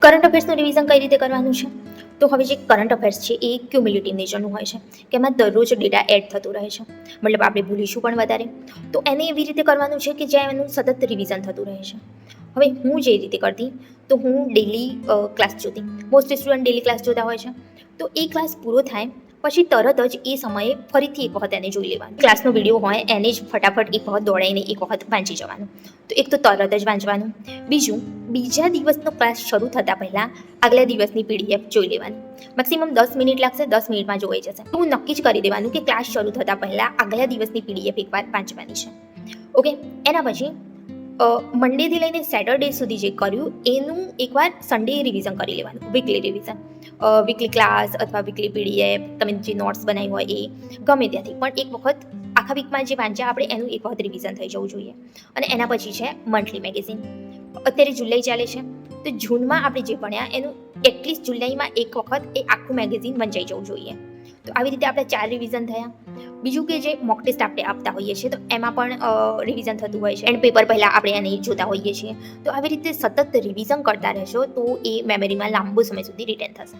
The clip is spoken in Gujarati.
કરંટ અફેર્સનું રિવિઝન કઈ રીતે કરવાનું છે? તો હવે જે કરંટ અફેર્સ છે એ ક્યુમ્યુલેટિવ નેચરનું હોય છે કે એમાં દરરોજ ડેટા એડ થતું રહે છે, મતલબ આપણે ભૂલીશું પણ વધારે. તો એને એવી રીતે કરવાનું છે કે જ્યાં એનું સતત રિવિઝન થતું રહે છે. હવે હું જે રીતે કરતી, તો હું ડેલી ક્લાસ જોતી. મોસ્ટ સ્ટુડન્ટ ડેલી ક્લાસ જોતા હોય છે. તો એ ક્લાસ પૂરો થાય પછી તરત જ એ સમયે ફરીથી એક વખત એને જોઈ લેવાનું. ક્લાસનો વિડીયો હોય એને જ ફટાફટ એક વખત દોડાઈને એક વખત વાંચી જવાનું. તો એક તો તરત જ વાંચવાનું. બીજું, બીજા દિવસનો ક્લાસ શરૂ થતાં પહેલાં આગલા દિવસની પીડીએફ જોઈ લેવાની. મેક્સિમમ 10 મિનિટ લાગશે, 10 મિનિટમાં જોઈ જશે. તો હું નક્કી જ કરી દેવાનું કે ક્લાસ શરૂ થતાં પહેલાં આગલા દિવસની પીડીએફ એકવાર વાંચવાની છે. ઓકે, એના પછી મંડેથી લઈને સેટરડે સુધી જે કર્યું એનું એકવાર સન્ડે રિવિઝન કરી લેવાનું, વીકલી રિવિઝન. વીકલી ક્લાસ અથવા વીકલી પીડીએફ, તમે જે નોટ્સ બનાવી હોય એ ગમે ત્યાંથી પણ એક વખત આખા વીકમાં જે વાંચ્યા આપણે એનું એક વખત રિવિઝન થઈ જવું જોઈએ. અને એના પછી છે મંથલી મેગેઝિન. અત્યારે જુલાઈ ચાલે છે, તો જૂનમાં આપણે જે ભણ્યા એનું એટલીસ્ટ જુલાઈમાં એક વખત એ આખું મેગેઝિન વંચાઈ જવું જોઈએ. તો આવી રીતે આપણે 4 રિવિઝન થયા. બીજું કે જે મોક ટેસ્ટ આપણે આપતા હોઈએ છીએ તો એમાં પણ રિવિઝન થતું હોય છે, એન્ડ પેપર પહેલાં આપણે એને જોતા હોઈએ છીએ. તો આવી રીતે સતત રિવિઝન કરતા રહેશો તો એ મેમરીમાં લાંબો સમય સુધી રિટેન થશે.